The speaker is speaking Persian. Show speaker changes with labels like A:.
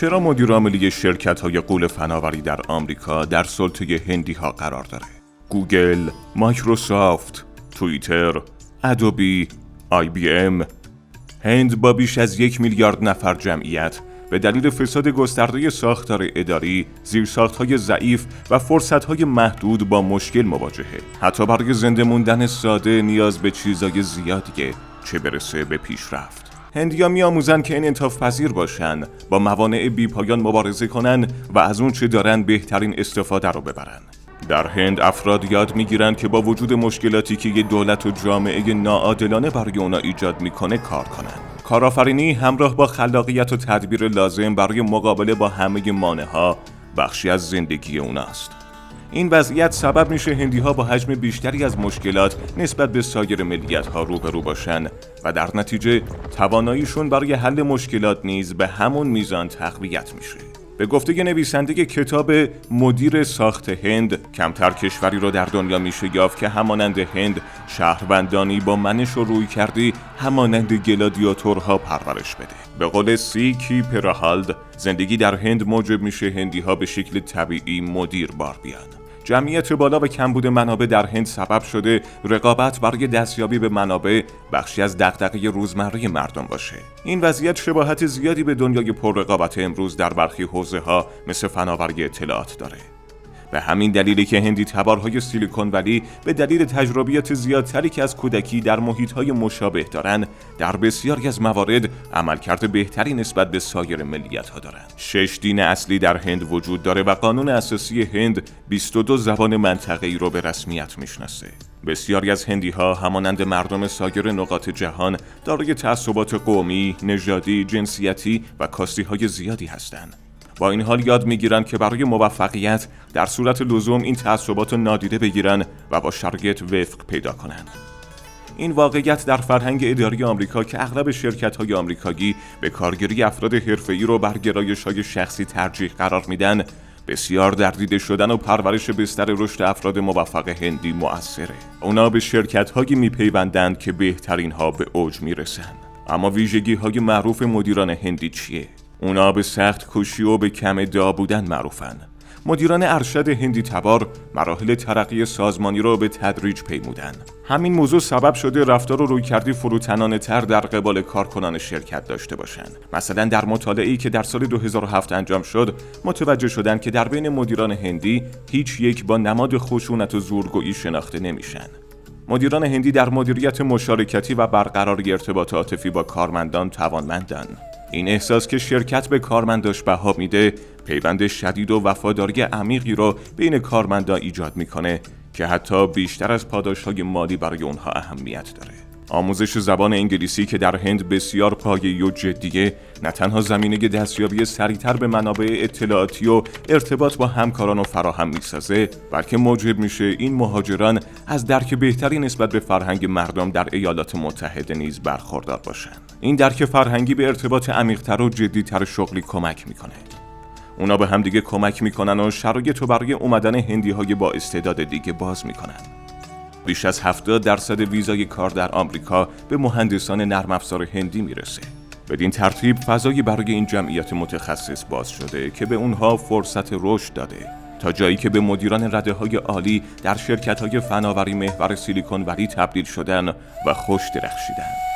A: چرا مدیر عاملی شرکت‌های غول فناوری در آمریکا در سلطه هندی‌ها قرار داره؟ گوگل، مایکروسافت، توییتر، ادوبی، IBM. هند با بیش از 1 میلیارد نفر جمعیت به دلیل فساد گسترده ساختار اداری، زیرساخت‌های ضعیف و فرصت‌های محدود با مشکل مواجهه. حتی برای زنده موندن ساده نیاز به چیزای زیادیه، چه برسه به پیشرفت. هندی‌ها می‌آموزن که انعطاف پذیر باشن، با موانع بی‌پایان مبارزه کنن و از اون چه دارن بهترین استفاده رو ببرن. در هند افراد یاد می‌گیرن که با وجود مشکلاتی که یه دولت و جامعه ناعادلانه برای اونا ایجاد می‌کنه کار کنن. کارآفرینی همراه با خلاقیت و تدبیر لازم برای مقابله با همه مانع‌ها بخشی از زندگی اوناست. این وضعیت سبب میشه هندی‌ها با حجم بیشتری از مشکلات نسبت به سایر ملیت‌ها روبرو باشن و در نتیجه تواناییشون برای حل مشکلات نیز به همون میزان تقویت میشه. به گفته نویسنده کتاب مدیر ساخت هند، کمتر کشوری رو در دنیا میشه یافت که همانند هند شهروندانی با منش و روی کردی همانند گلادیاتورها پرورش بده. به قول سی.کی پرهالد، زندگی در هند موجب میشه هندی‌ها به شکل طبیعی مدیر بار بیان. جمعیت بالا و کمبود منابع در هند سبب شده رقابت برای دستیابی به منابع بخشی از دغدغه روزمره مردم باشه. این وضعیت شباهت زیادی به دنیای پررقابت امروز در برخی حوزه‌ها مثل فناوری اطلاعات داره. به همین دلیلی که هندی تبارهای سیلیکون ولی به دلیل تجربیات زیادتری که از کودکی در محیط‌های مشابه دارن، در بسیاری از موارد عملکرد بهتری نسبت به سایر ملیت‌ها دارن. 6 دین اصلی در هند وجود داره و قانون اساسی هند 22 زبان منطقه‌ای رو به رسمیت میشناسه. بسیاری از هندی‌ها همانند مردم سایر نقاط جهان دارای تعصبات قومی، نژادی، جنسیتی و کاستی‌های زیادی هستند. با این حال یاد میگیرن که برای موفقیت در صورت لزوم این تعصبات رو نادیده بگیرن و با شرایط وفق پیدا کنن. این واقعیت در فرهنگ اداری آمریکا که اغلب شرکت‌های آمریکایی به کارگیری افراد حرفه‌ای رو بر گرایش‌های شخصی ترجیح قرار میدن، بسیار در دیده شدن و پرورش بستر رشد افراد موفق هندی مؤثره. اونا به شرکت‌هایی میپیوندند که بهترین‌ها به اوج میرسن. اما ویژگی‌های معروف مدیران هندی چیه؟ اونا به سخت کوشی و به کم ادعا بودن معروفن. مدیران ارشد هندی تبار مراحل ترقی سازمانی رو به تدریج پیمودن. همین موضوع سبب شده رفتار و رویکردی فروتنانه تر در قبال کارکنان شرکت داشته باشن. مثلا در مطالعه‌ای که در سال 2007 انجام شد، متوجه شدن که در بین مدیران هندی هیچ یک با نماد خشونت و زورگویی شناخته نمیشن. مدیران هندی در مدیریت مشارکتی و برقراری ارتباط عاطفی با کارمندان توانمندن. این احساس که شرکت به کارمنداش بها میده، پیوند شدید و وفاداری عمیقی رو بین کارمندان ایجاد میکنه که حتی بیشتر از پاداش‌های مالی برای اونها اهمیت داره. آموزش زبان انگلیسی که در هند بسیار پایه‌ای و جدیه، نه تنها زمینه دستیابی سریعتر به منابع اطلاعاتی و ارتباط با همکاران رو فراهم میسازه، بلکه موجب میشه این مهاجران از درک بهتری نسبت به فرهنگ مردم در ایالات متحده نیز برخوردار باشن. این درک فرهنگی به ارتباط عمیق‌تر و جدی‌تر شغلی کمک میکنه. اونا به هم دیگه کمک میکنن و شرایط رو برای اومدن هندی‌های با استعداد دیگه باز میکنن. بیش از 70% ویزای کار در آمریکا به مهندسان نرم افزار هندی میرسه. بدین ترتیب فضایی برای این جمعیت متخصص باز شده که به اونها فرصت رشد داده، تا جایی که به مدیران رده‌های عالی در شرکت‌های فناوری محور سیلیکون ولی تبدیل شدن و خوش درخشیدن.